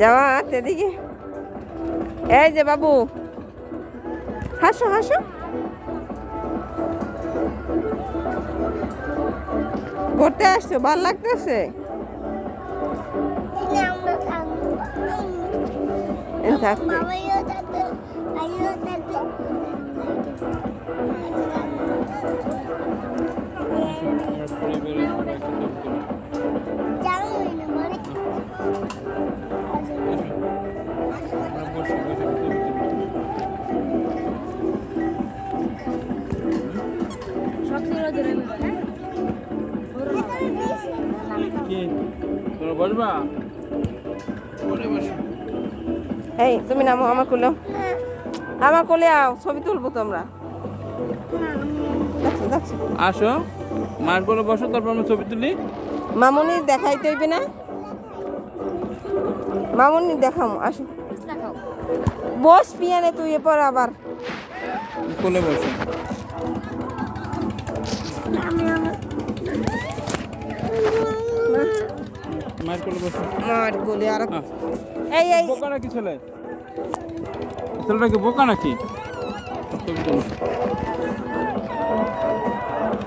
জামাত এদিকে, এই যে বাবু, হাসো হাসো। ঘুরতে আসছো, ভাল লাগতেছে? থাকবে বসবা? এই তুমি নামো, আমার কোলে, আমার কোলে আও, ছবি তুলবো তোমরা। আসো, মার কোলে বসো, তারপর আমি ছবি তুলি। মামুনি দেখাইতে হইবে না? মামুনি দেখাম, আসো। বস পিয়ানে তুই এরপর আবার কোলে বসো। মায়ের কোলে বসো। মার কোলে আর এই এই বোকা নাকি ছেলে? ছেলেটা কি বোকা নাকি? ছবি তুলো।